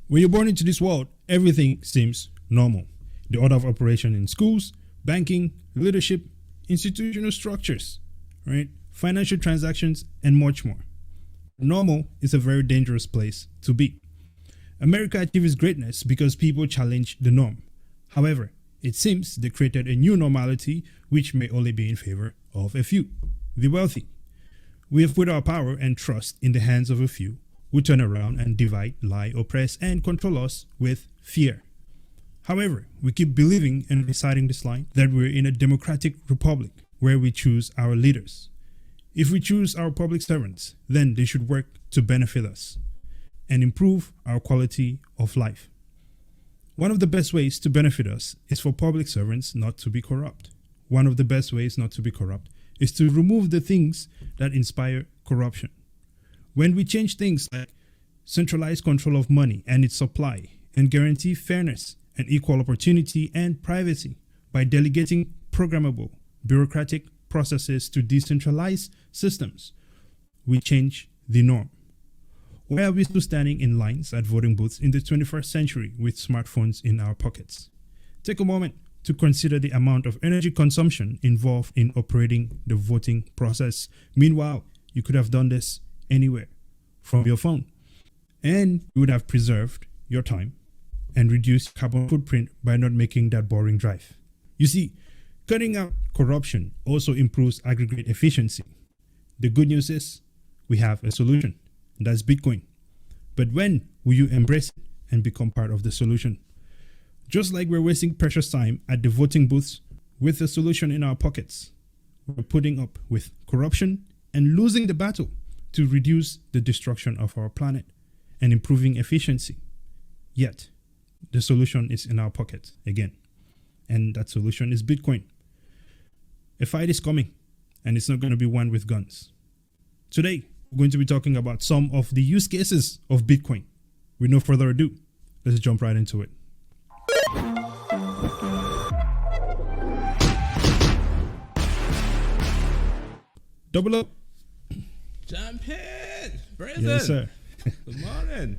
When you're born into this world, everything seems normal. The order of operation in schools, banking, leadership, institutional structures, right? Financial transactions, and much more. Normal is a very dangerous place to be. America achieves greatness because people challenge the norm. However, it seems they created a new normality which may only be in favor of a few, the wealthy. We have put our power and trust in the hands of a few who turn around and divide, lie, oppress, and control us with fear. However, we keep believing and reciting this line that we're in a democratic republic where we choose our leaders. If we choose our public servants, then they should work to benefit us and improve our quality of life. One of the best ways to benefit us is for public servants not to be corrupt. One of the best ways not to be corrupt is to remove the things that inspire corruption. When we change things like centralized control of money and its supply and guarantee fairness and equal opportunity and privacy by delegating programmable bureaucratic processes to decentralized systems, we change the norm. Why are we still standing in lines at voting booths in the 21st century with smartphones in our pockets? Take a moment to consider the amount of energy consumption involved in operating the voting process. Meanwhile, you could have done this anywhere from your phone, and you would have preserved your time and reduced carbon footprint by not making that boring drive. You see, cutting out corruption also improves aggregate efficiency. The good news is we have a solution, and that's Bitcoin. But when will you embrace it and become part of the solution? Just like we're wasting precious time at the voting booths with the solution in our pockets, we're putting up with corruption and losing the battle to reduce the destruction of our planet and improving efficiency. Yet, the solution is in our pockets again. And that solution is Bitcoin. A fight is coming, and it's not going to be won with guns. Today, we're going to be talking about some of the use cases of Bitcoin. With no further ado, let's jump right into it. Double up. Jump in. Present. Yes, sir. Good morning.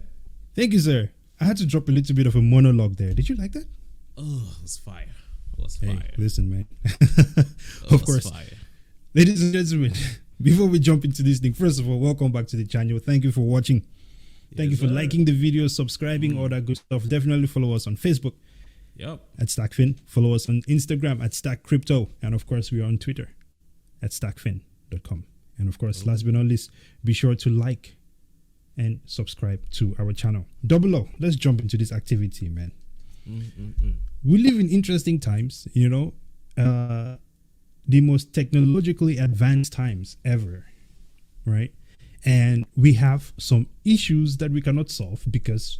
Thank you, sir. I had to drop a little bit of a monologue there. Did you like that? Oh, it was fire. It was Hey, fire. listen, man. It Of was course. Fire. Ladies and gentlemen, before we jump into this thing, first of all, welcome back to the channel. Thank you for watching. Thank you for liking the video, subscribing, all that good stuff. Definitely follow us on Facebook Yep. at STAKKFin. Follow us on Instagram at STAKKCrypto. And of course, we are on Twitter at STAKKFin.com. And of course, last but not least, be sure to like and subscribe to our channel. Double O, let's jump into this activity, man. We live in interesting times, you know, the most technologically advanced times ever, right? And we have some issues that we cannot solve because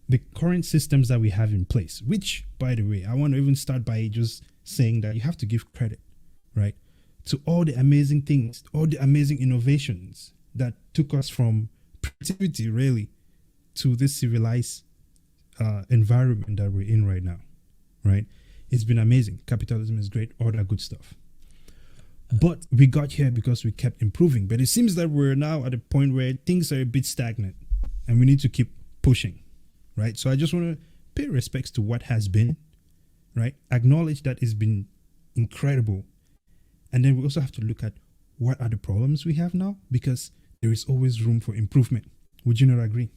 the current systems that we have in place, which, by the way, I want to even start by just saying that you have to give credit, right, to all the amazing things, all the amazing innovations that took us from primitivity, really, to this civilized environment that we're in right now, right? It's been amazing. Capitalism is great, all that good stuff. But we got here because we kept improving. But it seems that we're now at a point where things are a bit stagnant and we need to keep pushing, right? So I just want to pay respects to what has been, right? Acknowledge that it's been incredible. And then we also have to look at what are the problems we have now, because there is always room for improvement. Would you not agree?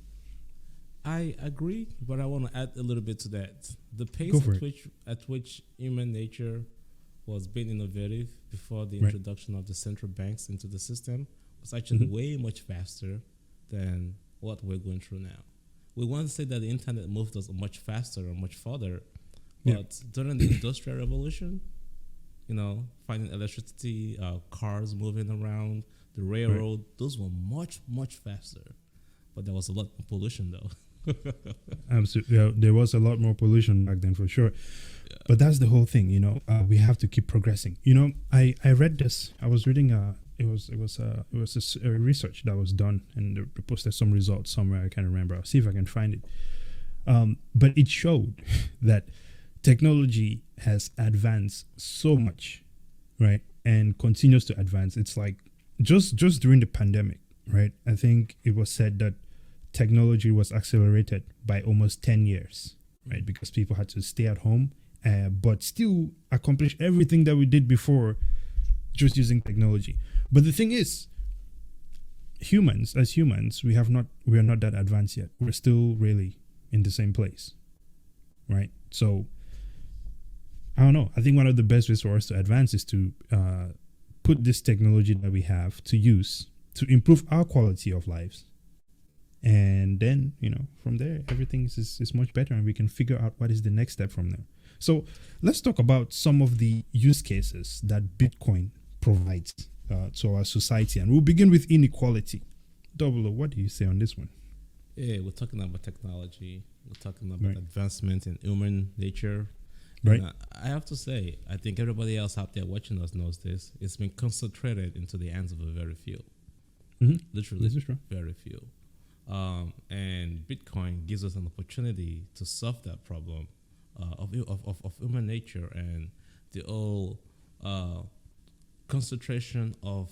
I agree, but I want to add a little bit to that. The pace at which human nature was being innovative before the introduction of the central banks into the system was actually way much faster than what we're going through now. We want to say that the internet moved us much faster or much further, but during the Industrial Revolution, you know, finding electricity, cars moving around, the railroad, those were much, much faster. But there was a lot of pollution, though. Absolutely. Yeah, there was a lot more pollution back then, for sure. Yeah. But that's the whole thing, you know. We have to keep progressing. You know, I read this. I was reading. It was a research that was done, and they posted some results somewhere. I can't remember. I'll see if I can find it. But it showed that technology has advanced so much, right, and continues to advance. It's like just during the pandemic, right? I think it was said that technology was accelerated by almost 10 years, right? Because people had to stay at home, but still accomplish everything that we did before just using technology. But the thing is, as humans, we are not that advanced yet. We're still really in the same place, right? So I don't know. I think one of the best ways for us to advance is to put this technology that we have to use to improve our quality of lives. And then, from there, everything is much better, and we can figure out what is the next step from there. So let's talk about some of the use cases that Bitcoin provides to our society. And we'll begin with inequality. Double O, what do you say on this one? Yeah, we're talking about technology. We're talking about advancement in human nature. Right. And I have to say, I think everybody else out there watching us knows this. It's been concentrated into the hands of a very few. Mm-hmm. Literally, this is true. Very few. And Bitcoin gives us an opportunity to solve that problem of human nature and the whole concentration of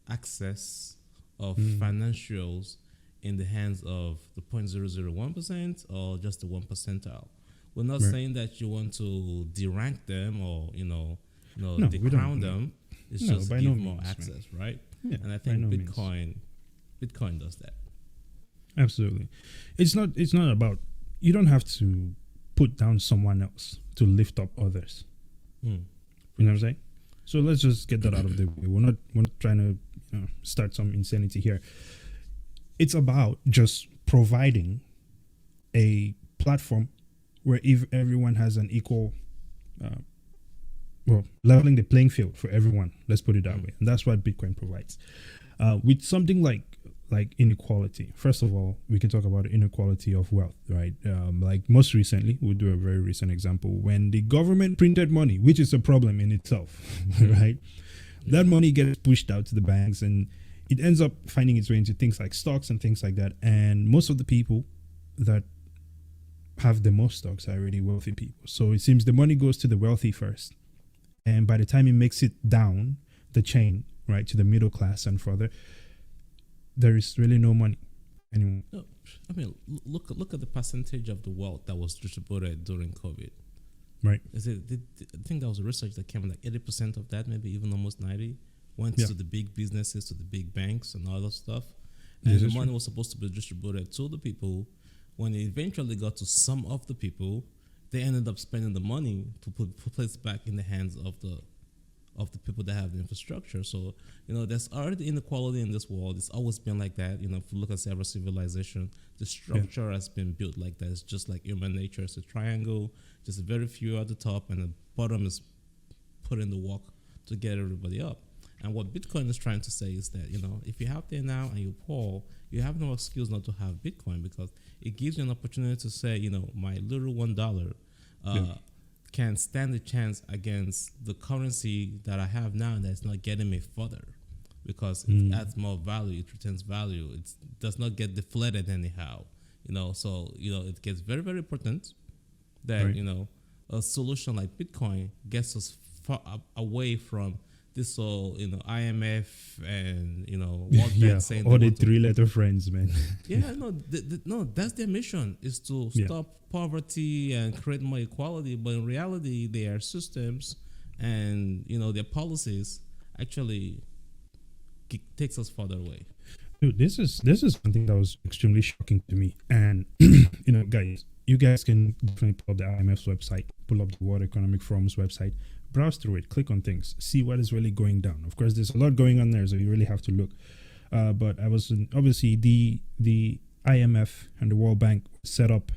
access of financials in the hands of the 0.001% or just the 1%. We're not saying that you want to derank them or decrown them. It's just give more access, right? Yeah, and I think Bitcoin does that. Absolutely. It's not about, you don't have to put down someone else to lift up others. You know what I'm saying? So let's just get that out of the way. We're not trying to start some insanity here. It's about just providing a platform where if everyone has an equal, leveling the playing field for everyone. Let's put it that way. And that's what Bitcoin provides. With something like inequality. First of all, we can talk about inequality of wealth, right? Like most recently, we'll do a very recent example. When the government printed money, which is a problem in itself, right? That money gets pushed out to the banks and it ends up finding its way into things like stocks and things like that. And most of the people that have the most stocks are already wealthy people. So it seems the money goes to the wealthy first. And by the time it makes it down the chain, right, to the middle class and further, there is really no money anymore. No, I mean, look at the percentage of the wealth that was distributed during COVID. Right. I think there was a research that came like 80% of that, maybe even almost 90%, went to the big businesses, to the big banks and all that stuff. And the money was supposed to be distributed to the people. When it eventually got to some of the people, they ended up spending the money to put it back in the hands of the people that have the infrastructure. So, there's already inequality in this world. It's always been like that. If you look at several civilization, the structure has been built like that. It's just like human nature. It's a triangle, just very few at the top, and the bottom is put in the work to get everybody up. And what Bitcoin is trying to say is that, if you're out there now and you're poor, you have no excuse not to have Bitcoin, because it gives you an opportunity to say, my little $1 can stand a chance against the currency that I have now that's not getting me further, because it adds more value, it retains value, it does not get deflated anyhow. So it gets very, very important that a solution like Bitcoin gets us far away from this whole IMF and World Bank saying all the three-letter friends, man. No, that's their mission, is to stop poverty and create more equality. But in reality, their systems and their policies actually takes us further away. Dude, this is something that was extremely shocking to me. And guys, you guys can definitely pull up the IMF's website, pull up the World Economic Forum's website, browse through it, click on things, see what is really going down. Of course, there's a lot going on there, so you really have to look. But I was obviously the IMF and the World Bank set up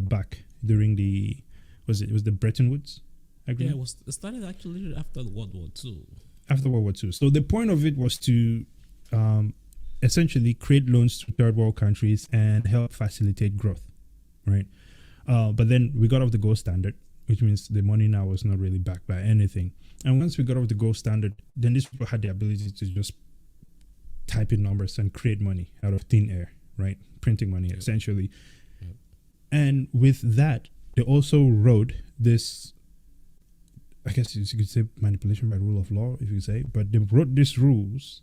back during it was the Bretton Woods agreement? Yeah, it started actually after World War II. After World War II. So the point of it was to essentially create loans to third world countries and help facilitate growth, right? But then we got off the gold standard, which means the money now was not really backed by anything. And once we got off the gold standard, then these people had the ability to just type in numbers and create money out of thin air, right? Printing money, essentially. Yep. And with that, they also wrote this, I guess you could say manipulation by rule of law, if you say, but they wrote these rules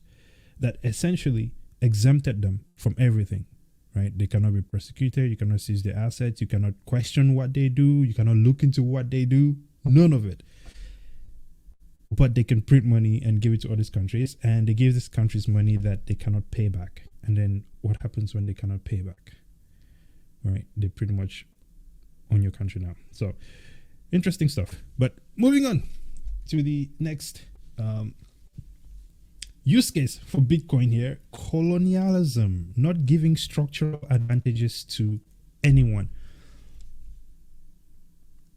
that essentially exempted them from everything. right? They cannot be prosecuted. You cannot seize their assets. You cannot question what they do. You cannot look into what they do. None of it. But they can print money and give it to other countries, and they give these countries money that they cannot pay back. And then what happens when they cannot pay back? Right? They pretty much own your country now. So interesting stuff. But moving on to the next use case for Bitcoin here: colonialism, not giving structural advantages to anyone.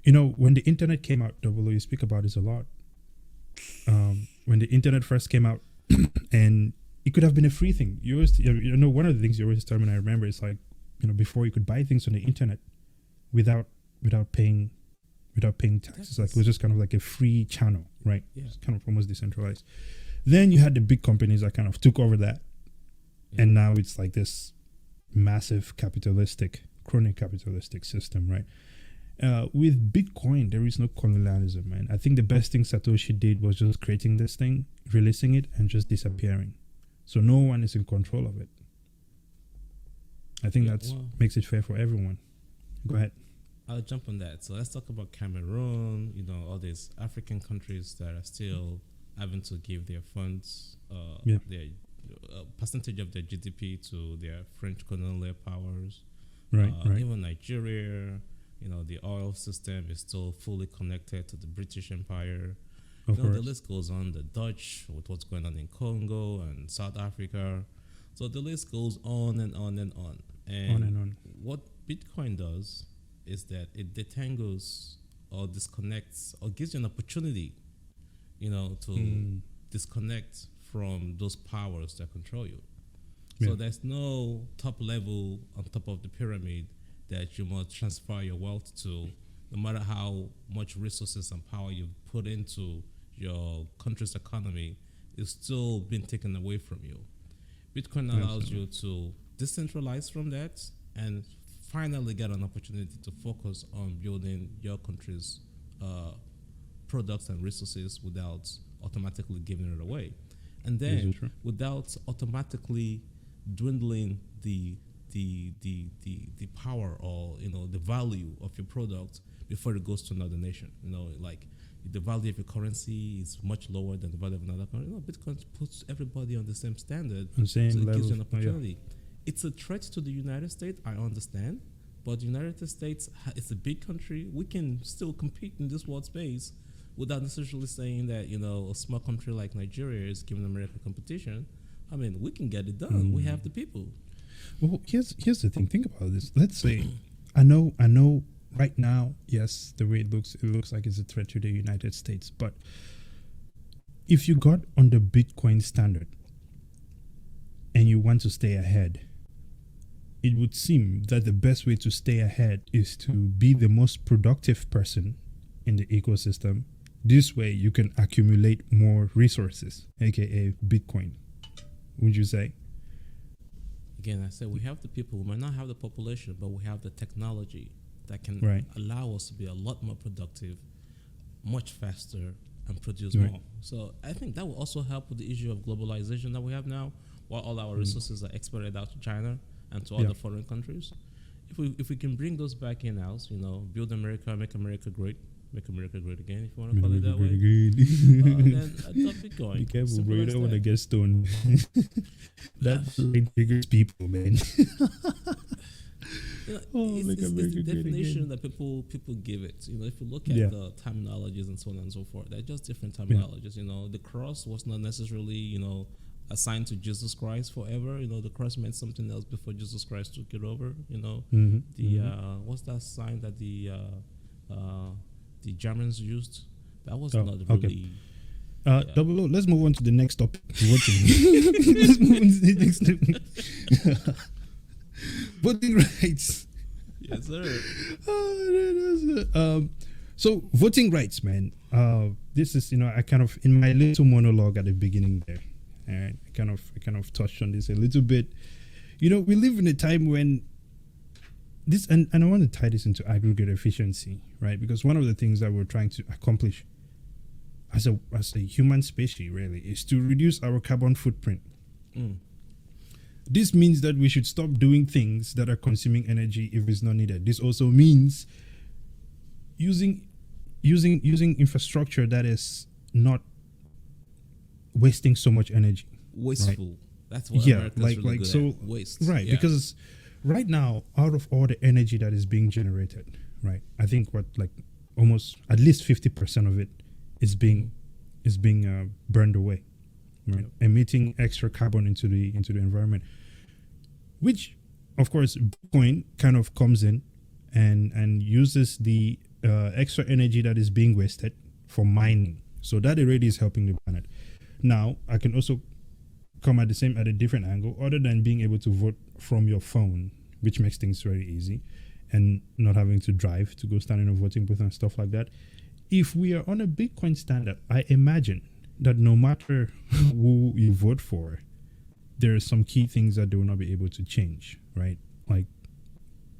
You know, when the internet came out, Double O, you speak about this a lot. When the internet first came out, and it could have been a free thing. You always, you know, one of the things you always tell me, and I remember, is like, you know, before you could buy things on the internet without paying taxes. Like, it was just kind of like a free channel, right? Yeah. It's kind of almost decentralized. Then you had the big companies that kind of took over that, and now it's like this massive chronic capitalistic system, right? With Bitcoin, there is no colonialism, man. I think the best thing Satoshi did was just creating this thing, releasing it, and just disappearing. So no one is in control of it. I think makes it fair for everyone. Go ahead. I'll jump on that. So let's talk about Cameroon, you know, all these African countries that are still having to give their funds, their percentage of their GDP to their French colonial powers. Right. Even Nigeria, you know, the oil system is still fully connected to the British Empire. Of you know, course. the list goes on. The Dutch, with what's going on in Congo and South Africa. So the list goes on and on and on. And what Bitcoin does is that it detangles or disconnects or gives you an opportunity, you know, to disconnect from those powers that control you. Yeah. So there's no top level on top of the pyramid that you must transfer your wealth to, no matter how much resources and power you put into your country's economy, is still being taken away from you. Bitcoin allows you to decentralize from that and finally get an opportunity to focus on building your country's products and resources without automatically giving it away. And then without automatically dwindling the power or, you know, the value of your product before it goes to another nation. You know, like the value of your currency is much lower than the value of another currency. You know, Bitcoin puts everybody on the same standard. So it gives you an opportunity. Yeah. It's a threat to the United States, I understand, but the United States, it's a big country. We can still compete in this world space without necessarily saying that, you know, a small country like Nigeria is giving America competition. I mean, we can get it done. We have the people. Well, here's the thing. Think about this. Let's say, I know. Right now, yes, the way it looks like it's a threat to the United States. But if you got on the Bitcoin standard and you want to stay ahead, it would seem that the best way to stay ahead is to be the most productive person in the ecosystem. This way, you can accumulate more resources, aka Bitcoin. Would you say? Again, I said we have the people. We might not have the population, but we have the technology that can allow us to be a lot more productive, much faster, and produce more. So I think that will also help with the issue of globalization that we have now, while all our resources are exported out to China and to other foreign countries. If we can bring those back in-house, you know, build America, make America great again, if you want to call it that way. Then I'll keep going. Be careful, bro. You don't want to get stoned. That triggers people, man. You know, it's the definition that people give it. You know, if you look at the terminologies and so on and so forth, they're just different terminologies. You know, the cross was not necessarily, you know, assigned to Jesus Christ forever. You know, the cross meant something else before Jesus Christ took it over. You know, what's that sign that the Germans used? That was not really. Double O, let's move on to the next topic. Let's move on to the next topic. Voting rights. Yes, sir. So voting rights, man. This is, you know, I kind of, in my little monologue at the beginning there, I kind of touched on this a little bit. You know, we live in a time when this, and I want to tie this into aggregate efficiency, right? Because one of the things that we're trying to accomplish as a human species, really, is to reduce our carbon footprint. This means that we should stop doing things that are consuming energy if it's not needed. This also means using infrastructure that is not wasting so much energy. Wasteful. Right? That's what America's really good at. Waste. Right, Yeah. because right now, out of all the energy that is being generated, right, I think almost at least 50% of it is being burned away, right, emitting extra carbon into the environment, which of course Bitcoin kind of comes in and uses the extra energy that is being wasted for mining. So that already is helping the planet. Now I can also come at a different angle, other than being able to vote from your phone, which makes things very easy, and not having to drive to go stand in a voting booth and stuff like that. If we are on a Bitcoin standard, I imagine that no matter who you vote for, there are some key things that they will not be able to change, right? Like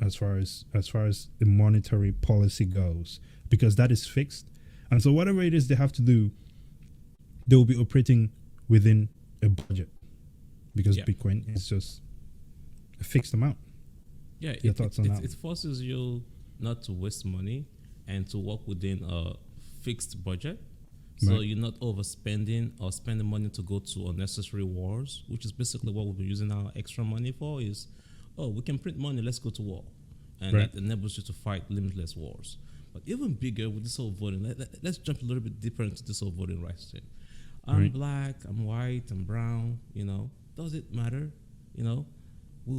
as far as the monetary policy goes, because that is fixed. And so whatever it is they have to do, they will be operating within a budget, because Bitcoin is just a fixed amount. Yeah, Your thoughts on that? It forces you not to waste money and to work within a fixed budget. So you're not overspending or spending money to go to unnecessary wars, which is basically what we've been using our extra money for. Is, we can print money, let's go to war. And that enables you to fight limitless wars. But even bigger with this whole voting, let's jump a little bit deeper into this whole voting rights thing. I'm black, I'm white, I'm brown, does it matter? We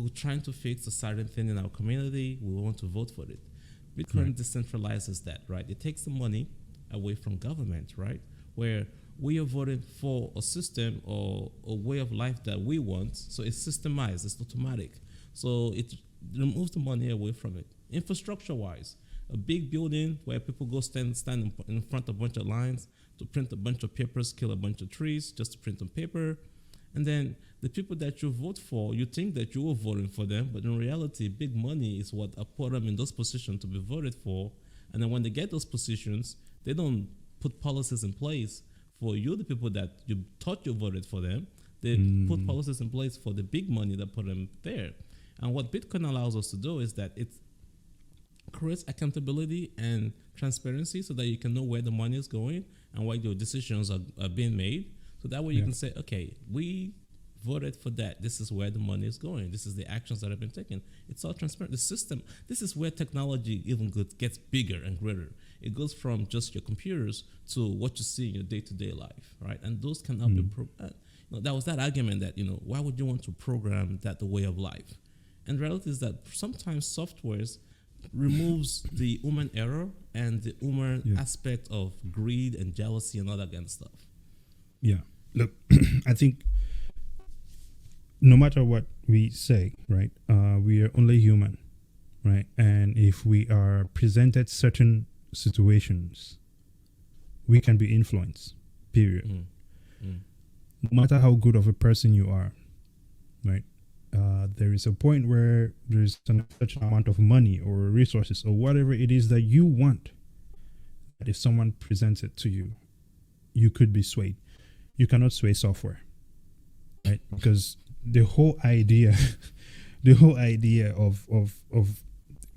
were trying to fix a certain thing in our community, we want to vote for it. Bitcoin decentralizes that, right? It takes the money away from government, right? Where we are voting for a system or a way of life that we want, so it's systemized, it's automatic. So it removes the money away from it. Infrastructure-wise, a big building where people go stand in front of a bunch of lines to print a bunch of papers, kill a bunch of trees just to print on paper. And then the people that you vote for, you think that you were voting for them, but in reality, big money is what put them in those positions to be voted for. And then when they get those positions, they don't put policies in place for you, the people that you thought you voted for them. They put policies in place for the big money that put them there. And what Bitcoin allows us to do is that it creates accountability and transparency so that you can know where the money is going and where your decisions are being made. So that way you can say, okay, we voted for that. This is where the money is going. This is the actions that have been taken. It's all transparent. The system, this is where technology even gets bigger and greater. It goes from just your computers to what you see in your day-to-day life, right? And those can help you. That was that argument that, why would you want to program that the way of life? And the reality is that sometimes softwares removes the human error and the human aspect of greed and jealousy and all that kind of stuff. Yeah. Look, I think no matter what we say, right, we are only human, right? And if we are presented certain situations, we can be influenced, period. No matter how good of a person you are, right? There is a point where there's such an amount of money or resources or whatever it is that you want, that if someone presents it to you, you could be swayed. You cannot sway software, right? Because the whole idea of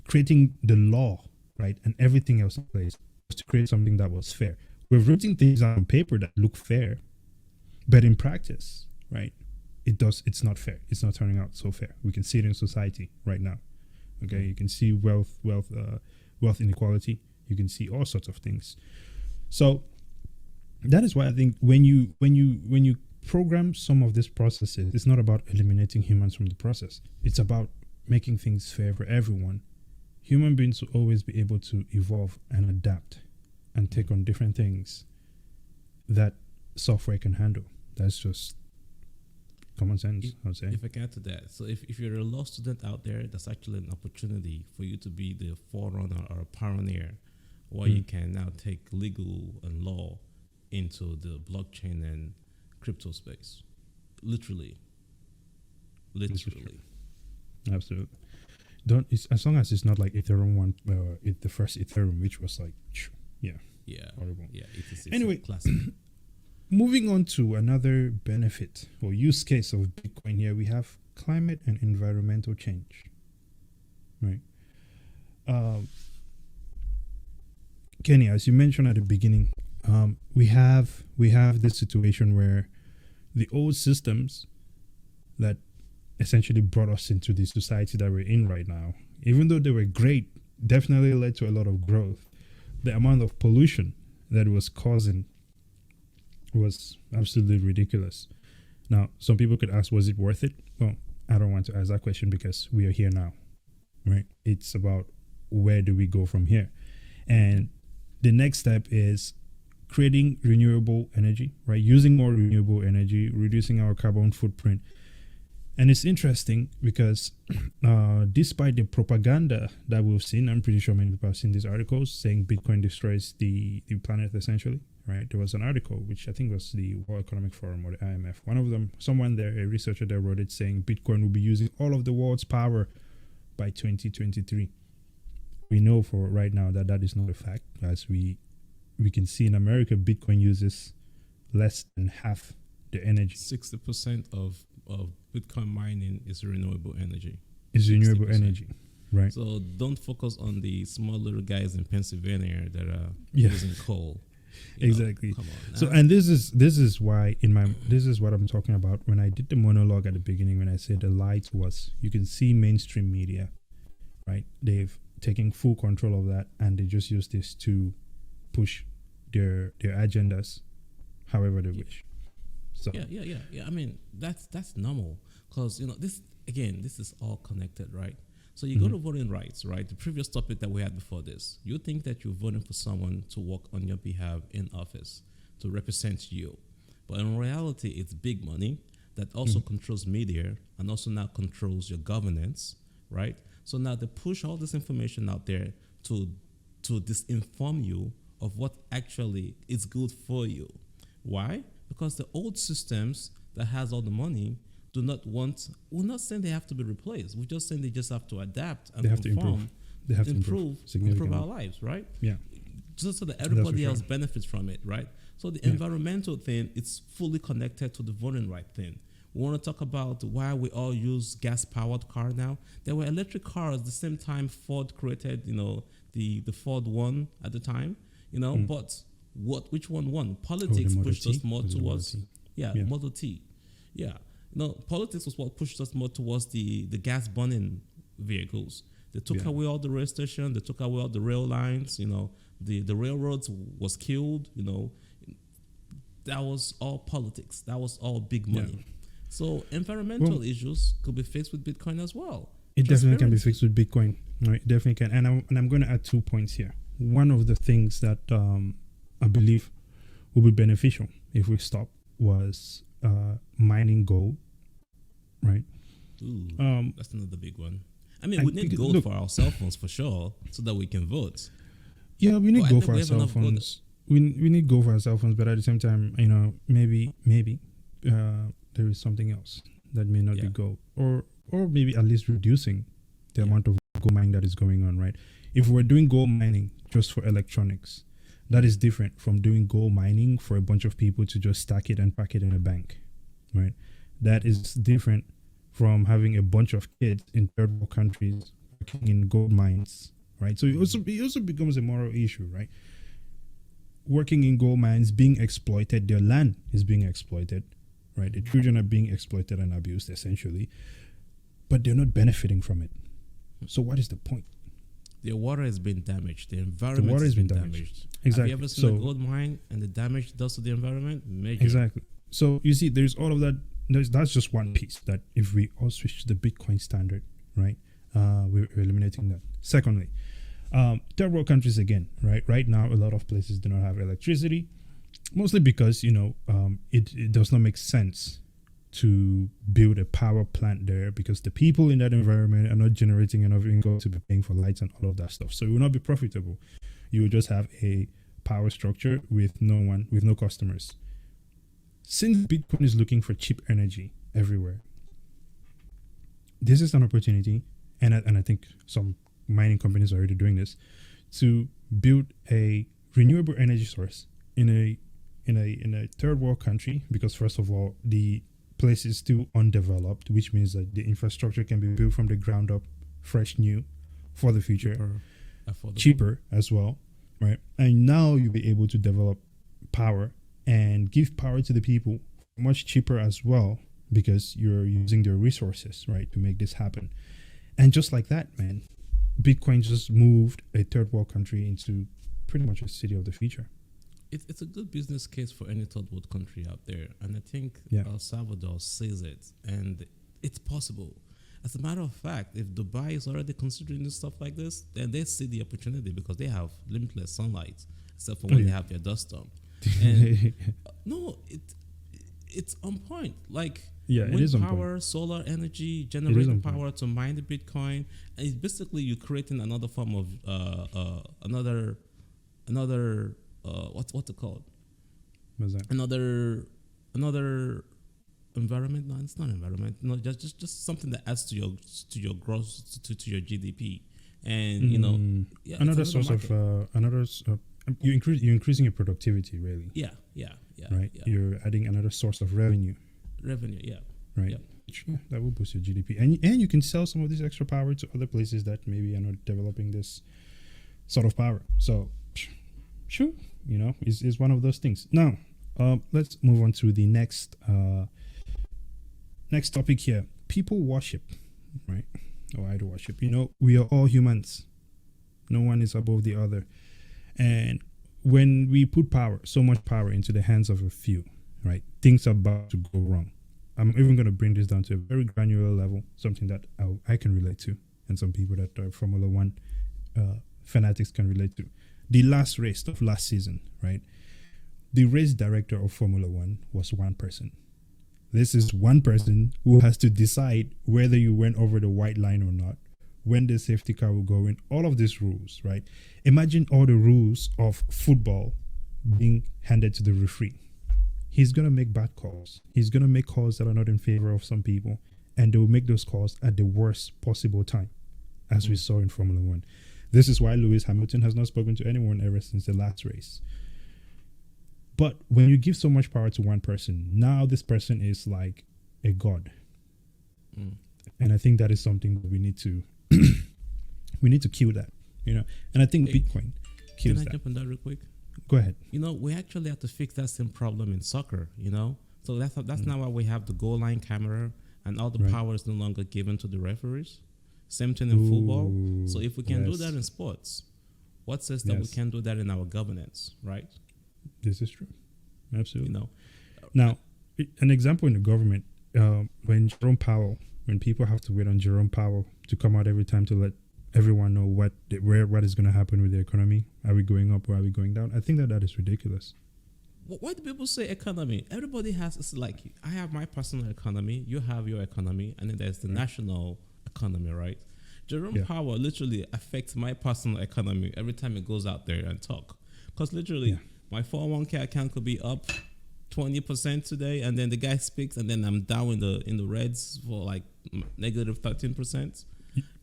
creating the law, right, and everything else in place was to create something that was fair. We've written things on paper that look fair, but in practice, right, it's not fair. It's not turning out so fair. We can see it in society right now. Okay, you can see wealth inequality. You can see all sorts of things. So that is why I think when you program some of these processes, it's not about eliminating humans from the process. It's about making things fair for everyone. Human beings will always be able to evolve and adapt and take on different things that software can handle. That's just common sense, I would say. If I can add to that, so if you're a law student out there, that's actually an opportunity for you to be the forerunner or a pioneer, where you can now take legal and law into the blockchain and crypto space. Literally. Absolutely. As long as it's not like Ethereum one, the first Ethereum, which was like, horrible. Yeah, it's anyway, classic. Moving on to another benefit or use case of Bitcoin here, we have climate and environmental change. Right. Kenny, as you mentioned at the beginning, we have this situation where the old systems that essentially brought us into the society that we're in right now, even though they were great, definitely led to a lot of growth. The amount of pollution that it was causing was absolutely ridiculous. Now, some people could ask, was it worth it? Well, I don't want to ask that question because we are here now, right? It's about where do we go from here? And the next step is creating renewable energy, right? Using more renewable energy, reducing our carbon footprint. And it's interesting because despite the propaganda that we've seen, I'm pretty sure many people have seen these articles saying Bitcoin destroys the planet essentially, right? There was an article, which I think was the World Economic Forum or the IMF. One of them, someone there, a researcher there wrote it saying Bitcoin will be using all of the world's power by 2023. We know for right now that that is not a fact. As we can see in America, Bitcoin uses less than half the energy. 60% of Bitcoin mining is renewable energy. Is renewable energy, right? So don't focus on the small little guys in Pennsylvania that are using coal. Exactly. Come on now. So, and this is why this is what I'm talking about when I did the monologue at the beginning, when I said the lie to us. You can see mainstream media, right? They've taken full control of that, and they just use this to push their agendas however they wish. So yeah. I mean, that's normal because this is all connected, right? So you go to voting rights, right? The previous topic that we had before this, you think that you're voting for someone to work on your behalf in office to represent you, but in reality, it's big money that also controls media and also now controls your governance, right? So now they push all this information out there to disinform you of what actually is good for you. Why? Because the old systems that has all the money do not want. We're not saying they have to be replaced. We're just saying they just have to adapt and they have to improve. They have to improve our lives, right? Yeah. Just so that everybody else benefits from it, right? So the environmental thing, it's fully connected to the voting right thing. We want to talk about why we all use gas-powered car now. There were electric cars the same time Ford created, the Ford One at the time, but which one won? Politics pushed us more towards Model T. Yeah. Politics was what pushed us more towards the gas burning vehicles. They took away all the rail stations, they took away all the rail lines, the railroads was killed, that was all politics. That was all big money. Yeah. So environmental issues could be fixed with Bitcoin as well. It definitely can be fixed with Bitcoin. Right? It definitely can. And I'm going to add 2 points here. One of the things that I believe will be beneficial if we stop was mining gold, right? Ooh, that's another big one. I mean, we need gold for our cell phones for sure, so that we can vote. Yeah, we need gold for our cell phones. We need gold for our cell phones, but at the same time, maybe there is something else that may not be gold, or maybe at least reducing the amount of gold mining that is going on, right? If we're doing gold mining just for electronics, that is different from doing gold mining for a bunch of people to just stack it and pack it in a bank, right? That is different from having a bunch of kids in third world countries working in gold mines, right? So it also becomes a moral issue, right? Working in gold mines, being exploited, their land is being exploited, right? The children are being exploited and abused essentially, but they're not benefiting from it. So what is the point? The water has been damaged. The environment has been damaged. Exactly. Have you ever seen a gold mine and the damage it does to the environment? Major. Exactly. So you see, there's all of that. That's just one piece that if we all switch to the Bitcoin standard, right, we're eliminating that. Secondly, third world countries again, right? Right now, a lot of places do not have electricity, mostly because, it does not make sense to build a power plant there because the people in that environment are not generating enough income to be paying for lights and all of that stuff. So it will not be profitable. You will just have a power structure with no customers. Since Bitcoin is looking for cheap energy everywhere, this is an opportunity, and I think some mining companies are already doing this, to build a renewable energy source in a third world country, because first of all, the places still undeveloped, which means that the infrastructure can be built from the ground up, fresh, new, for the future, cheaper as well, right? And now you'll be able to develop power and give power to the people much cheaper as well, because you're using their resources, right, to make this happen. And just like that, man, Bitcoin just moved a third world country into pretty much a city of the future. It's a good business case for any third world country out there. And I think El Salvador sees it, and it's possible. As a matter of fact, if Dubai is already considering stuff like this, then they see the opportunity because they have limitless sunlight, except for when they have their dust storm. And no, it's on point. Like, wind power, solar energy, generating power to mine the Bitcoin, and it's basically you're creating another form of another what's it called? What's that? Another environment. No, it's not environment. No, just something that adds to your gross to your GDP, and another source of you're increasing your productivity, really. Yeah. Right. Yeah. You're adding another source of revenue. Yeah. Right. Yeah. That will boost your GDP, and you can sell some of this extra power to other places that maybe are not developing this sort of power. So, sure, it's one of those things. Now, let's move on to the next topic here. People worship, right? Or idol worship. We are all humans. No one is above the other, and when we put so much power into the hands of a few, right, things are about to go wrong. I'm even going to bring this down to a very granular level, something that I can relate to, and some people that are Formula One fanatics can relate to. The last race of last season, right? The race director of Formula One was one person. This is one person who has to decide whether you went over the white line or not, when the safety car will go in, all of these rules, right? Imagine all the rules of football being handed to the referee. He's going to make bad calls. He's going to make calls that are not in favor of some people, and they will make those calls at the worst possible time, as we saw in Formula One. This is why Lewis Hamilton has not spoken to anyone ever since the last race. But when you give so much power to one person, now this person is like a god. And I think that is something that we need to kill that, And I think Bitcoin kills that. Can I jump on that real quick? Go ahead. We actually have to fix that same problem in soccer, So that's now why we have the goal line camera, and all the power is no longer given to the referees. Same thing in football. So if we can do that in sports, what says that we can't do that in our governance, right? This is true. Absolutely. Now, an example in the government, when people have to wait on Jerome Powell to come out every time to let everyone know what is going to happen with the economy. Are we going up or are we going down? I think that is ridiculous. Why do people say economy? Everybody it's like, I have my personal economy, you have your economy, and then there's the national economy, right? Jerome Powell literally affects my personal economy every time he goes out there and talk. Because literally, my 401k account could be up 20% today, and then the guy speaks, and then I'm down in the reds for like negative 13%.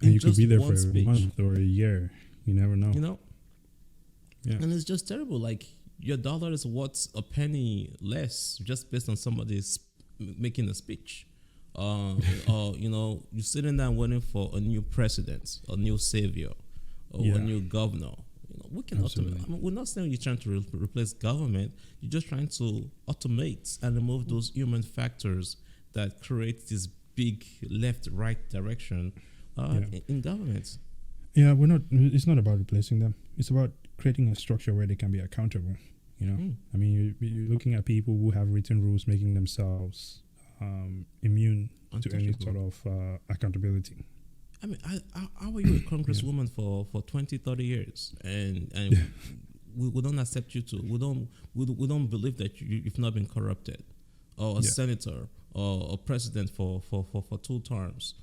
And you could be there for a month or a year. You never know. Yeah. And it's just terrible. Like, your dollar is worth a penny less just based on somebody's making a speech. Or, you're sitting there waiting for a new president, a new savior, or a new governor. We can automate. We're not saying you're trying to replace government. You're just trying to automate and remove those human factors that create this big left-right direction in government. Yeah, it's not about replacing them. It's about creating a structure where they can be accountable. I mean, you're looking at people who have written rules, making themselves immune to any sort of accountability. I mean, how are you a congresswoman for 20, 30 years, and we don't accept you to? We don't believe that you've not been corrupted, or a senator or a president for 2 terms.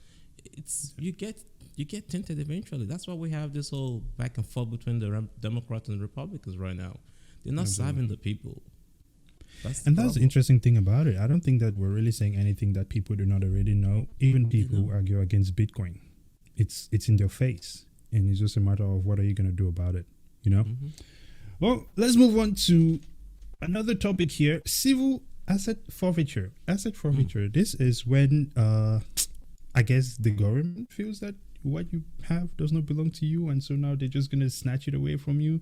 You get tainted eventually. That's why we have this whole back and forth between the Democrats and the Republicans right now. They're not serving the people. That's the interesting thing about it. I don't think that we're really saying anything that people do not already know. Even people who argue against Bitcoin, it's in their face, and it's just a matter of what are you going to do about it. Well, let's move on to another topic here: civil asset forfeiture. Asset forfeiture. This is when I guess the government feels that what you have does not belong to you, and so now they're just gonna snatch it away from you.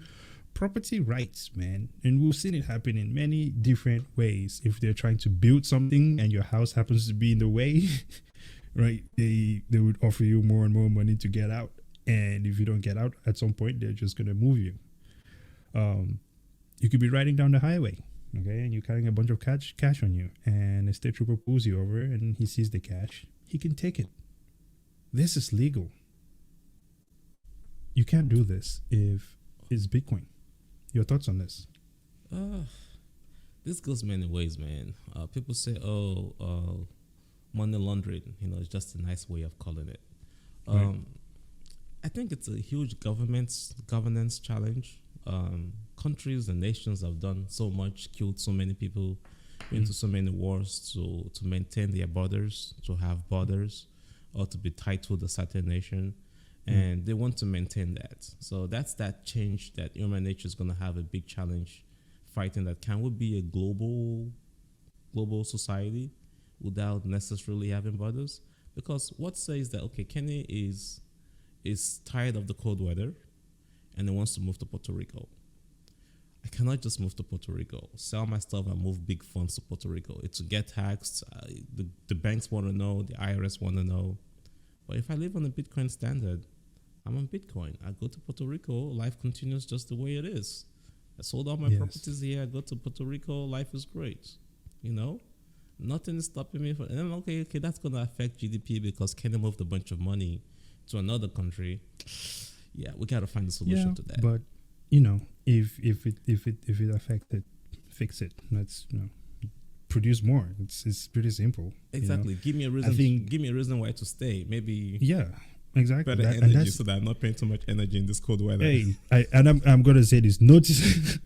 Property rights, man, and we've seen it happen in many different ways. If they're trying to build something and your house happens to be in the way, right, they would offer you more and more money to get out, and if you don't get out at some point, they're just gonna move you. You could be riding down the highway, okay, and you're carrying a bunch of cash on you, and a state trooper pulls you over and he sees the cash. He can take it. This is legal. You can't do this if it's Bitcoin. Your thoughts on this? This goes many ways, man. People say, money laundering, it's just a nice way of calling it. Right. I think it's a huge governance challenge. Countries and nations have done so much, killed so many people, been to so many wars to maintain their borders, to have borders, or to be tied to a certain nation. And they want to maintain that. So that's that change that human nature is going to have a big challenge fighting that. Can we be a global society without necessarily having borders? Because what says that, okay, Kenny is tired of the cold weather and he wants to move to Puerto Rico. I cannot just move to Puerto Rico, sell my stuff and move big funds to Puerto Rico. It's to get taxed. The banks want to know, the IRS want to know. But if I live on a Bitcoin standard, I'm on Bitcoin. I go to Puerto Rico, life continues just the way it is. I sold all my properties here. I go to Puerto Rico, life is great. Nothing is stopping me from. And then okay, that's gonna affect GDP because Kenya moved a bunch of money to another country. Yeah, we gotta find a solution to that. But if it affected, fix it. Let's produce more. It's pretty simple. Exactly. Give me a reason. Give me a reason why to stay. Maybe. Yeah. Exactly. Better energy, so that I'm not paying too much energy in this cold weather. Hey, I'm gonna say this. Notice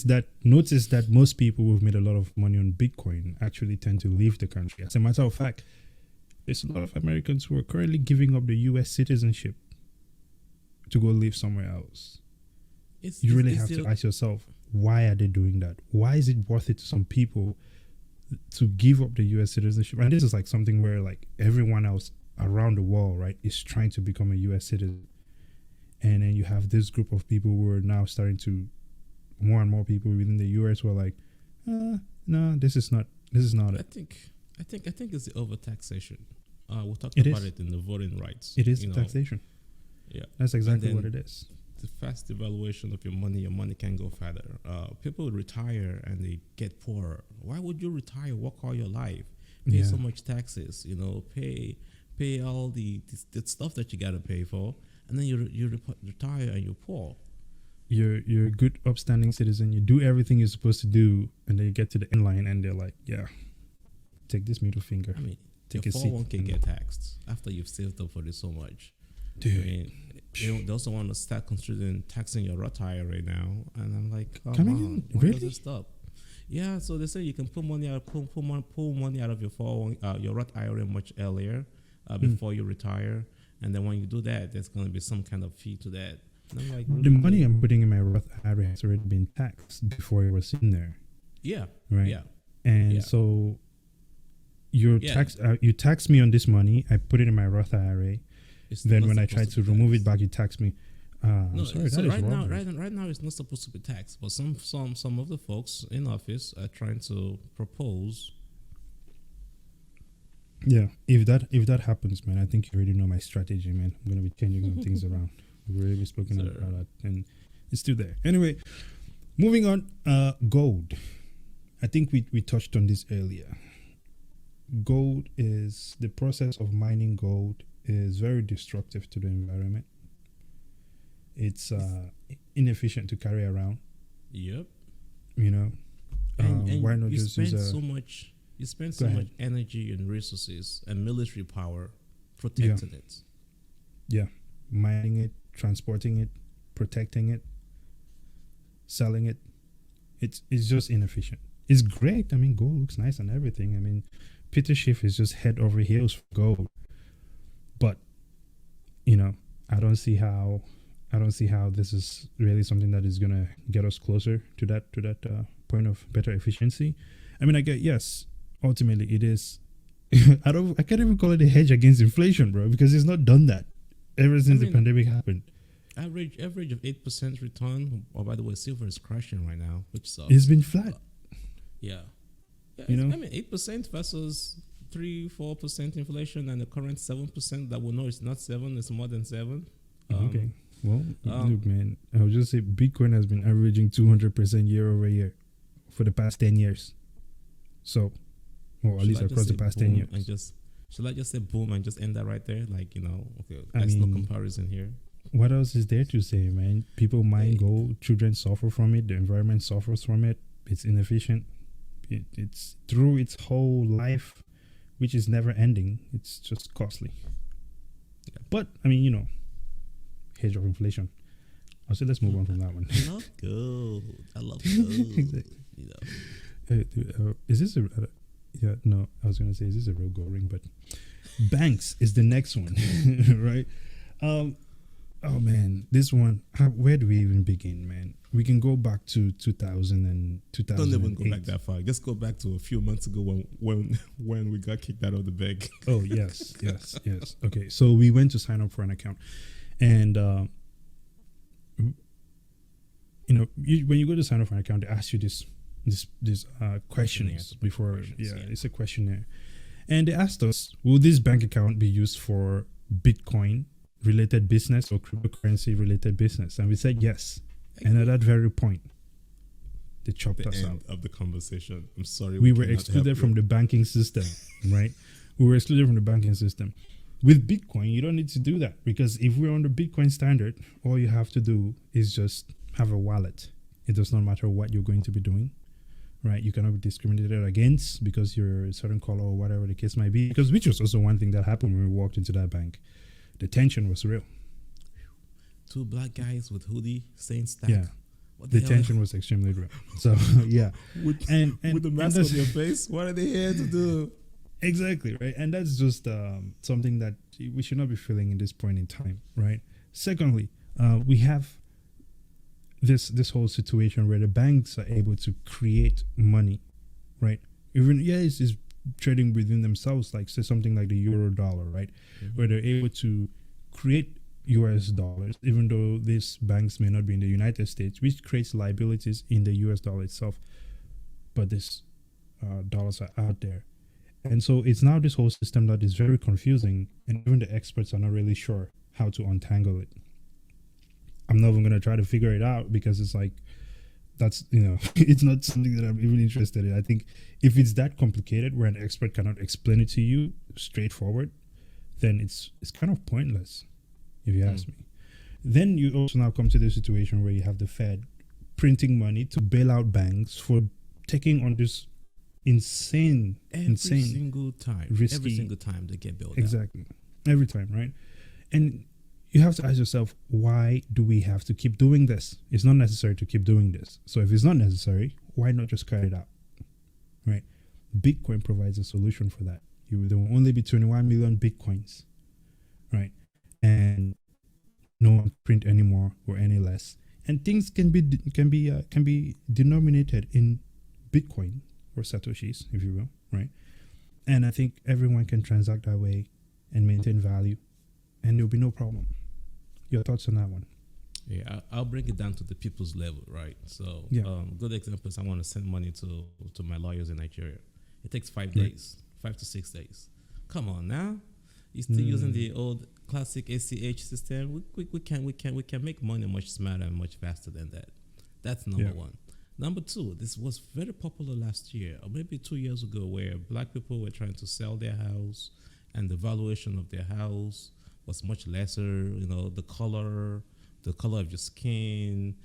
that most people who've made a lot of money on Bitcoin actually tend to leave the country. As a matter of fact, there's a lot of Americans who are currently giving up the U.S. citizenship to go live somewhere else. You really have to ask yourself, why are they doing that? Why is it worth it to some people to give up the U.S. citizenship? And this is like something where like everyone else around the world, right, is trying to become a U.S. citizen. And then you have this group of people who are now starting to, more and more people within the U.S. who are like, no, this is not it. I think it's the overtaxation. We'll talk about it in the voting rights. It is taxation. Yeah. That's exactly what it is. The fast devaluation of your money can go further. People retire and they get poorer. Why would you retire, work all your life, pay so much taxes, pay all the stuff that you got to pay for, and then you retire and you're poor. You're a good, upstanding citizen. You do everything you're supposed to do, and then you get to the end line, and they're like, "Yeah, take this middle finger." I mean, take your a seat. 401k get taxed after you've saved up for this so much. Dude. I mean, they also want to start considering taxing your Roth IRA now, and I'm like, oh, Really? Does it stop? Yeah, so they say you can pull money out of your your Roth IRA much earlier before you retire, and then when you do that, there's going to be some kind of fee to that. And I'm like, the money I'm putting in my Roth IRA has already been taxed before it was in there. Yeah. Right. Yeah. And so you tax me on this money. I put it in my Roth IRA. Then when I try to remove it back, you tax me. I'm sorry, that is wrong. Right now, it's not supposed to be taxed. But some of the folks in office are trying to propose. Yeah, if that happens, man, I think you already know my strategy, man. I'm gonna be changing some things around. We've already spoken about that, and it's still there. Anyway, moving on. Gold. I think we touched on this earlier. Gold is the process of mining gold is very destructive to the environment. It's inefficient to carry around. Yep. And why not just use You spend so much energy and resources and military power protecting it. Yeah. Mining it, transporting it, protecting it, selling it. It's just inefficient. It's great. I mean, gold looks nice and everything. I mean, Peter Schiff is just head over heels for gold. But, I don't see how this is really something that is gonna get us closer to that point of better efficiency. I mean, I get, yes, ultimately it is. I can't even call it a hedge against inflation, bro, because it's not done that ever since the pandemic happened. Average of 8% return. Oh, by the way, silver is crashing right now, which sucks. It's been flat. Yeah. You know, 8% versus 3-4% inflation, and the current 7% that we know is not 7, it's more than 7. Okay. Well, look, man, I'll just say Bitcoin has been averaging 200% year over year for the past 10 years. So, or at least across the past 10 years. And shall I just say boom and just end that right there? Like, okay, there's no comparison here. What else is there to say, man? People mine gold, children suffer from it, the environment suffers from it, it's inefficient. It's through its whole life, which is never ending. It's just costly. Yeah. But, I mean, hedge of inflation. I'll say let's move on from that one. I love gold. Exactly. Is this a... yeah, no, I was going to say, is this a real gold ring? But banks is the next one, right? Oh, man, this one, where do we even begin, man? We can go back to 2000 and 2008. Don't even go back that far. Just go back to a few months ago when we got kicked out of the bank. Oh, yes. Okay, so we went to sign up for an account. And, when you go to sign up for an account, they ask you this questions before. It's a questionnaire. And they asked us, will this bank account be used for Bitcoin related business or cryptocurrency related business? And we said yes. And at that very point, they chopped us out of the conversation. I'm sorry. We were excluded from the banking system, right? We were excluded from the banking system. With Bitcoin, you don't need to do that, because if we're on the Bitcoin standard, all you have to do is just have a wallet. It does not matter what you're going to be doing, right? You cannot be discriminated against because you're a certain color or whatever the case might be, which was also one thing that happened when we walked into that bank. The tension was real. 2 black guys with hoodie saying STAKK. Yeah. The tension was extremely real. So, yeah. With the mask on your face, what are they here to do? Exactly, right? And that's just something that we should not be feeling in this point in time, right? Secondly, we have this whole situation where the banks are able to create money, right? Even, it's trading within themselves, like say something like the euro dollar, right? Mm-hmm. Where they're able to create US dollars, even though these banks may not be in the United States, which creates liabilities in the US dollar itself. But these dollars are out there. And so it's now this whole system that is very confusing, and even the experts are not really sure how to untangle it. I'm not even going to try to figure it out, because it's like, that's, it's not something that I'm even interested in. I think if it's that complicated where an expert cannot explain it to you straightforward, then it's kind of pointless, if you ask me. Then you also now come to the situation where you have the Fed printing money to bail out banks for taking on this insane every single time they get bailed out. Every time, right? And you have to ask yourself, why do we have to keep doing this? It's not necessary to keep doing this. So if it's not necessary, why not just cut it out, right? Bitcoin provides a solution for that. There will only be 21 million Bitcoins, right? And no one print any more or any less. And things can be denominated in Bitcoin or Satoshis, if you will, right? And I think everyone can transact that way and maintain value, and there'll be no problem. Your thoughts on that one? Yeah, I'll bring it down to the people's level, right? So, good example is I want to send money to my lawyers in Nigeria. It takes 5 days, 5 to 6 days. Come on now, you're still using the old classic ACH system. We can make money much smarter and much faster than that. That's number one. Number two, this was very popular last year, or maybe 2 years ago, where black people were trying to sell their house, and the valuation of their house was much lesser. The color of your skin,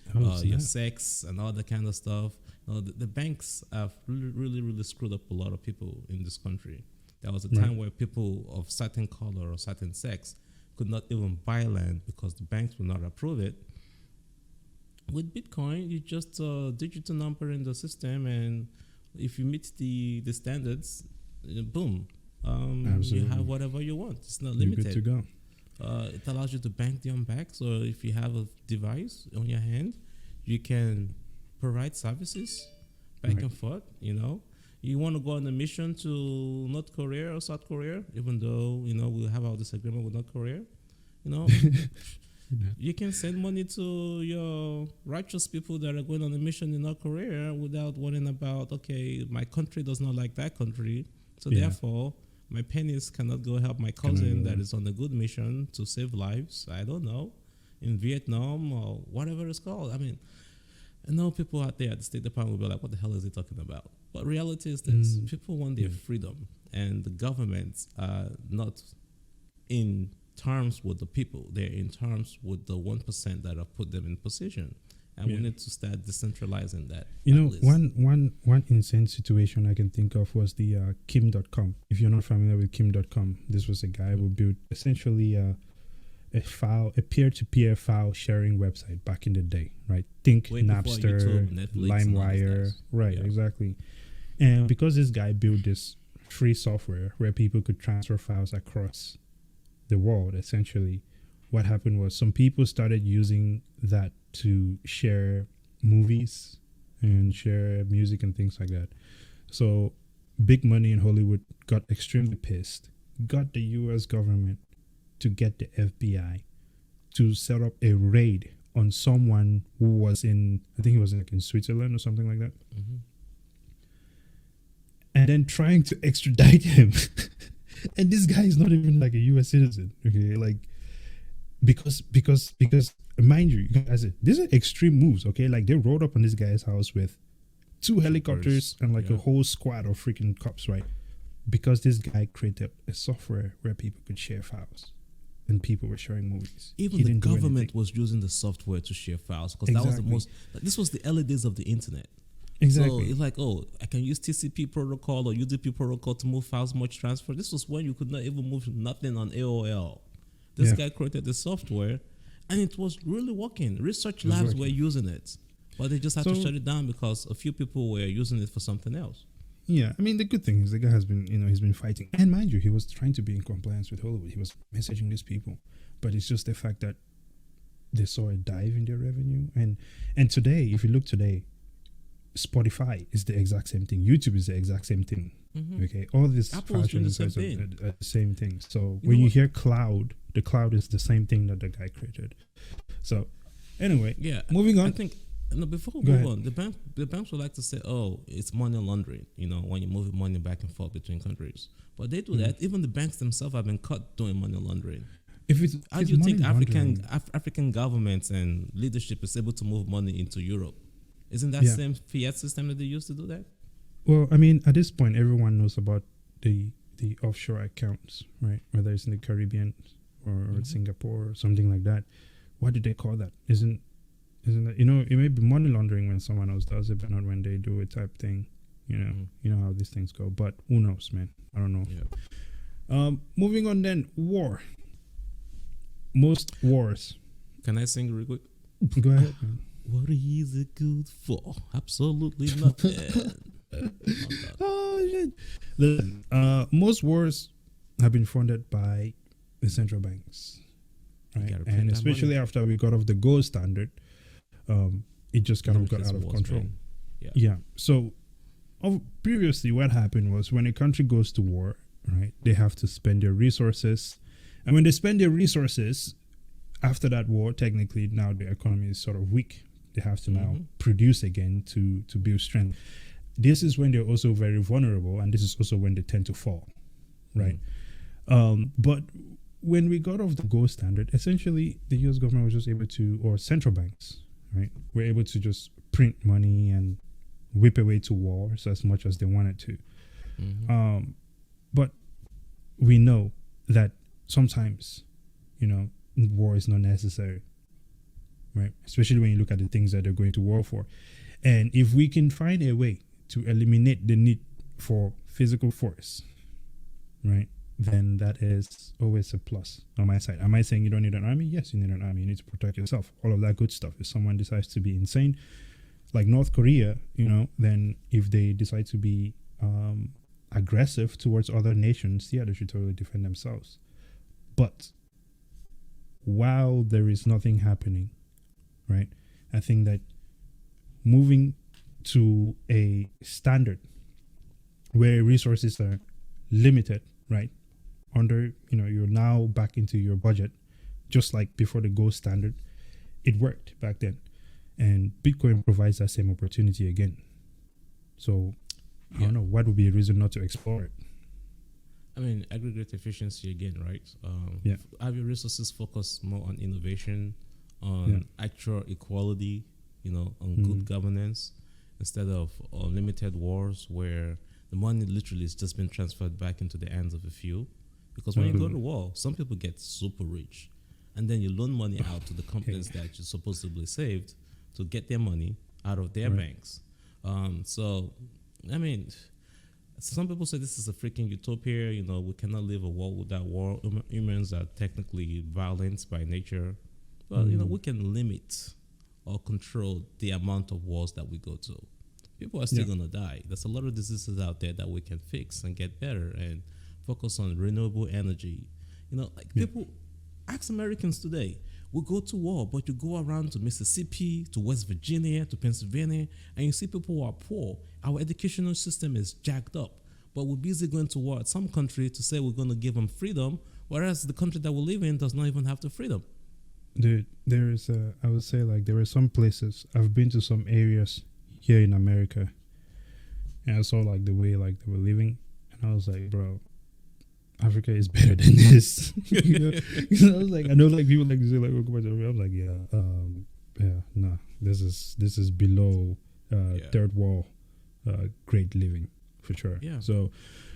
your sex, and all that kind of stuff. The banks have really, really screwed up a lot of people in this country. There was a time where people of certain color or certain sex could not even buy land because the banks would not approve it. With Bitcoin, you just digital number in the system, and if you meet the standards, boom, you have whatever you want. It's not limited. You're good to go. It allows you to bank them back. So if you have a device on your hand, you can provide services back and forth. You want to go on a mission to North Korea or South Korea, even though, we have our disagreement with North Korea, you can send money to your righteous people that are going on a mission in North Korea without worrying about, okay, my country does not like that country. So therefore, my pennies cannot go help my cousin that is on a good mission to save lives. I don't know, in Vietnam or whatever it's called. I mean, I know people out there at the State Department will be like, what the hell is he talking about? But reality is this. People want their freedom, and the governments are not in terms with the people. They're in terms with the 1% that have put them in position. And we need to start decentralizing that. One insane situation I can think of was the Kim.com. If you're not familiar with Kim.com, this was a guy who built essentially a peer-to-peer file sharing website back in the day, right? Think Way Napster, YouTube, Netflix, LimeWire, right? Exactly. And because this guy built this free software where people could transfer files across the world, essentially, what happened was some people started using that to share movies and share music and things like that. So big money in Hollywood got extremely pissed, got the US government to get the FBI to set up a raid on someone who was in, I think he was in Switzerland or something like that. And then trying to extradite him. And this guy is not even like a US citizen. Okay, like because mind you, guys, these are extreme moves, okay? Like they rode up on this guy's house with 2 helicopters and like a whole squad of freaking cops, right? Because this guy created a software where people could share files. And people were sharing movies. Even the government was using the software to share files, because that was the most. This was the early days of the internet. Exactly. So it's like, I can use TCP protocol or UDP protocol to move files much transfer. This was when you could not even move nothing on AOL. This guy created the software, and it was really working. Research labs were using it, but they just had to shut it down because a few people were using it for something else. Yeah, I mean, the good thing is the guy has been, he's been fighting. And mind you, he was trying to be in compliance with Hollywood. He was messaging these people. But it's just the fact that they saw a dive in their revenue. And today, if you look today, Spotify is the exact same thing. YouTube is the exact same thing. Okay, all these fashions are the same thing. So when you hear cloud, the cloud is the same thing that the guy created. So anyway, moving on. I think before we move on, the banks would like to say, it's money laundering, when you're moving money back and forth between countries. But they do that. Even the banks themselves have been caught doing money laundering. How do you think African governments and leadership is able to move money into Europe? Isn't that same fiat system that they used to do that? Well, I mean, at this point, everyone knows about the offshore accounts, right? Whether it's in the Caribbean or Singapore or something like that. What do they call that? Isn't that, it may be money laundering when someone else does it, but not when they do it type thing. You know how these things go. But who knows, man? I don't know. Yeah. Moving on then, war. Most wars. Can I sing real quick? Go ahead, man. What is it good for? Absolutely nothing. Oh shit! Listen, most wars have been funded by the central banks, right? And especially after we got off the gold standard, it just kind of got out of control. Yeah. So, previously, what happened was when a country goes to war, right? They have to spend their resources, and when they spend their resources after that war, technically now the economy is sort of weak. They have to now produce again to build strength. This is when they're also very vulnerable, and this is also when they tend to fall, right? But when we got off the gold standard, essentially the US government was just able to, or central banks, right, were able to just print money and whip away to wars as much as they wanted to. But we know that sometimes, war is not necessary. Right, especially when you look at the things that they're going to war for. And if we can find a way to eliminate the need for physical force, right, then that is always a plus on my side. Am I saying you don't need an army? Yes, you need an army. You need to protect yourself. All of that good stuff. If someone decides to be insane, like North Korea, then if they decide to be aggressive towards other nations, they should totally defend themselves. But while there is nothing happening, right, I think that moving to a standard where resources are limited, right? Under, you're now back into your budget, just like before the gold standard. It worked back then, and Bitcoin provides that same opportunity again. So I don't know what would be a reason not to explore it. I mean, aggregate efficiency again, right? Have your resources focus more on innovation, on actual equality, on good governance, instead of unlimited wars where the money literally is just being transferred back into the hands of a few. Because when you go to war, some people get super rich, and then you loan money out to the companies that you supposedly saved to get their money out of their banks. So, I mean, some people say this is a freaking utopia. We cannot live a world without war. Humans are technically violent by nature. But, we can limit or control the amount of wars that we go to. People are still going to die. There's a lot of diseases out there that we can fix and get better and focus on renewable energy. People, ask Americans today, we go to war, but you go around to Mississippi, to West Virginia, to Pennsylvania, and you see people who are poor. Our educational system is jacked up, but we're busy going to war at some country to say we're going to give them freedom, whereas the country that we live in does not even have the freedom. Dude, I would say, like, there are some places, I've been to some areas here in America, and I saw, like, the way, like, they were living, and I was like, bro, Africa is better than this. I was like, I know, like, people like to say, like, I was like, no, this is below third world great living for sure. Yeah. So,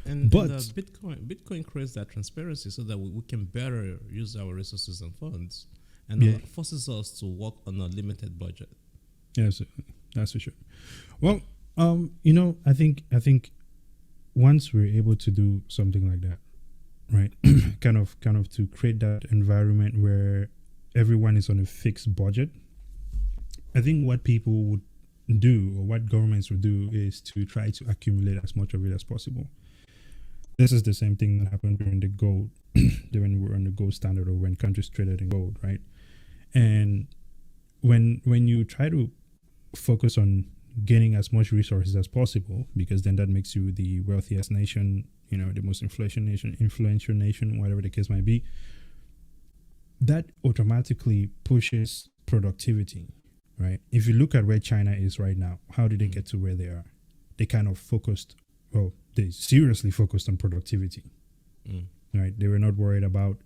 but Bitcoin creates that transparency so that we can better use our resources and funds, and forces us to work on a limited budget. Yes, that's for sure. Well, I think once we're able to do something like that, right, kind of to create that environment where everyone is on a fixed budget, I think what people would do, or what governments would do, is to try to accumulate as much of it as possible. This is the same thing that happened during the gold, when we were on the gold standard, or when countries traded in gold, right? And when you try to focus on gaining as much resources as possible, because then that makes you the wealthiest nation, the most influential nation, whatever the case might be, that automatically pushes productivity, right? If you look at where China is right now, how did they get to where they are? They kind of they seriously focused on productivity, right? They were not worried about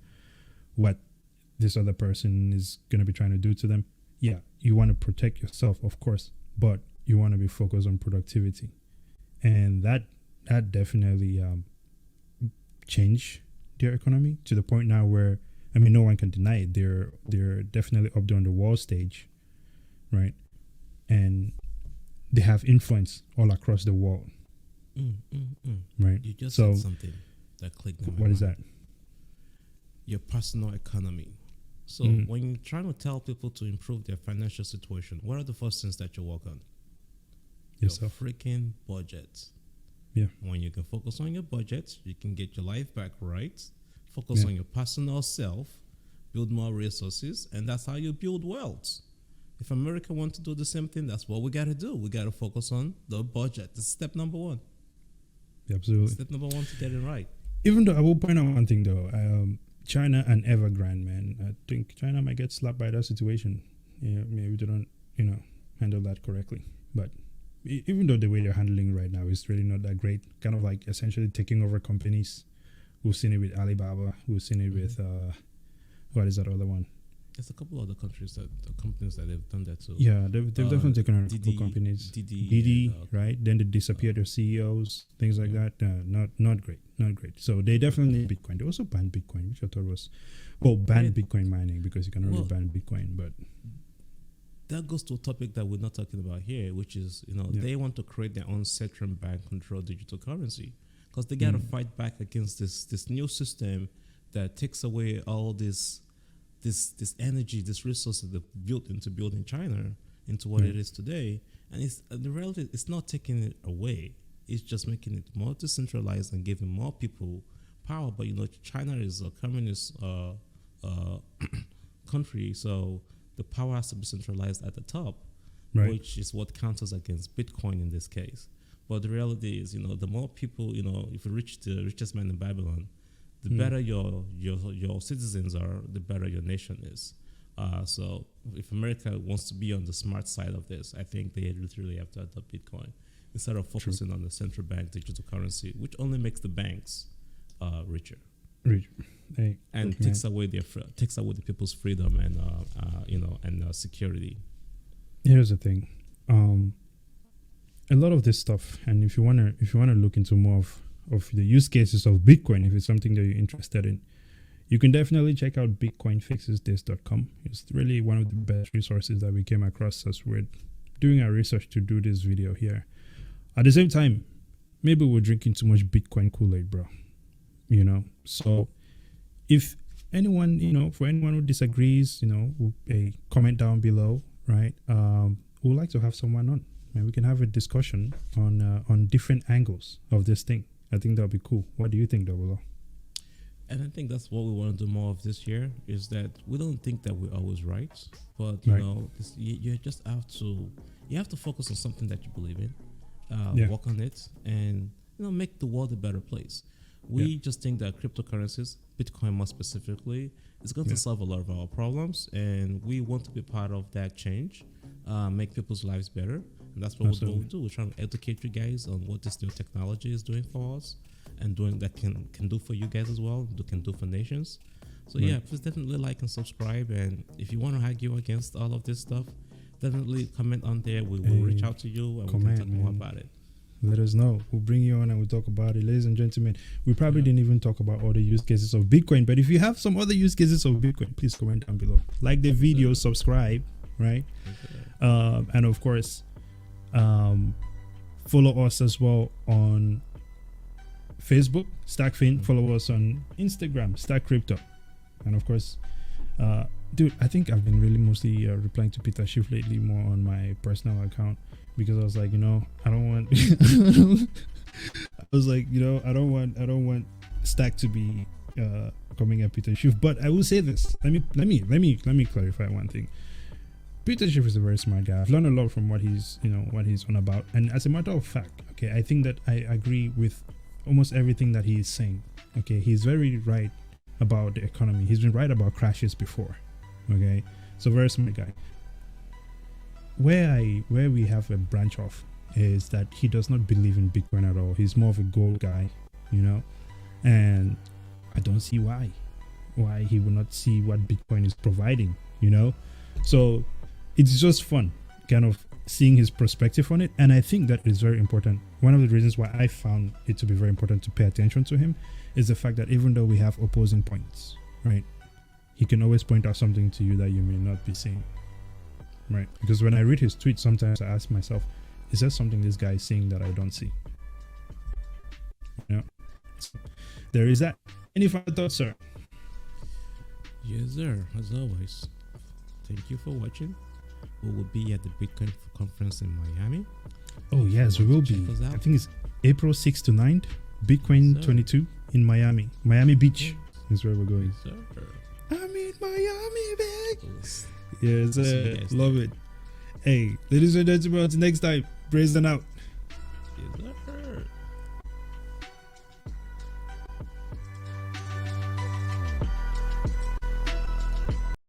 what this other person is going to be trying to do to them. Yeah, you want to protect yourself, of course, but you want to be focused on productivity. And that definitely changed their economy to the point now where, I mean, no one can deny it. They're definitely up there on the world stage, right? And they have influence all across the world, right? You just said something that clicked in my mind. What is that? Your personal economy. So when you're trying to tell people to improve their financial situation, what are the first things that you work on? Yourself. Your freaking budget. Yeah. When you can focus on your budget, you can get your life back right. Focus on your personal self, build more resources, and that's how you build wealth. If America wants to do the same thing, that's what we got to do. We got to focus on the budget. This is step number one. Absolutely. Step number one to get it right. Even though I will point out one thing though, China and Evergrande, man, I think China might get slapped by that situation. Yeah, maybe they don't, handle that correctly. But even though the way they're handling right now is really not that great, kind of like essentially taking over companies. We've seen it with Alibaba. We've seen it with what is that other one? There's a couple other companies that they've done that too. Yeah, they've definitely taken over a couple companies. Didi, right? Then they disappeared their CEOs, things like that. Not great. So they definitely need Bitcoin. They also banned Bitcoin, which I thought was banned Bitcoin mining, because you can only ban Bitcoin. But that goes to a topic that we're not talking about here, which is they want to create their own central bank controlled digital currency, because they got to fight back against this new system that takes away all this energy, this resources that built into building China into what it is today. And the reality, it's not taking it away. It's just making it more decentralized and giving more people power. But China is a communist country, so the power has to be centralized at the top, which is what counters against Bitcoin in this case. But the reality is, the more people, if you reach the richest man in Babylon, the better your citizens are, the better your nation is. So if America wants to be on the smart side of this, I think they literally have to adopt Bitcoin instead of focusing on the central bank digital currency, which only makes the banks richer. Hey, and takes away the people's freedom and security. Here's the thing, a lot of this stuff, and if you wanna look into more of the use cases of Bitcoin, if it's something that you're interested in, you can definitely check out bitcoinfixestthis.com. It's really one of the best resources that we came across as we're doing our research to do this video here. At the same time, maybe we're drinking too much Bitcoin Kool-Aid, bro. So if anyone, for anyone who disagrees, a comment down below, right? We'd like to have someone on, and we can have a discussion on different angles of this thing. I think that'll be cool. What do you think, Double O? And I think that's what we want to do more of this year, is that we don't think that we're always right, but you just have to focus on something that you believe in, work on it, and make the world a better place. We just think that cryptocurrencies, Bitcoin more specifically, is going to solve a lot of our problems, and we want to be part of that change, make people's lives better, and that's what we do. We're trying to educate you guys on what this new technology is doing for us, and doing that can do for you guys as well, can do for nations. So please definitely like and subscribe, and if you want to argue against all of this stuff, definitely comment on there. We will reach out to you and we can talk more about it. Let us know. We'll bring you on and we'll talk about it. Ladies and gentlemen, we probably didn't even talk about other use cases of Bitcoin, but if you have some other use cases of Bitcoin, please comment down below. Like the video, subscribe, right? And of course, follow us as well on Facebook, STAKK. Follow us on Instagram, STAKK Crypto. And of course, dude, I think I've been really mostly replying to Peter Schiff lately more on my personal account, because I was like, I don't want I don't want STAKK to be coming at Peter Schiff. But I will say this. Let me clarify one thing. Peter Schiff is a very smart guy. I've learned a lot from what he's on about. And as a matter of fact, I think that I agree with almost everything that he is saying. He's very right about the economy. He's been right about crashes before. So very smart guy. Where we have a branch off is that he does not believe in Bitcoin at all. He's more of a gold guy, and I don't see why he will not see what Bitcoin is providing, So it's just fun kind of seeing his perspective on it, and I think that is very important. One of the reasons why I found it to be very important to pay attention to him is the fact that even though we have opposing points, right, he can always point out something to you that you may not be seeing. Right, because when I read his tweets, sometimes I ask myself, is there something this guy is saying that I don't see? So there is that. Any final thoughts, sir? Yes, sir. As always, thank you for watching. We will be at the Bitcoin conference in Miami. Oh yes, we will be. I think it's April 6th to 9th. Bitcoin 22 in Miami Beach is where we're going. Yes, sir. I'm in Miami, babe. Yes, love it. Hey, ladies and gentlemen, until next time, praise and out.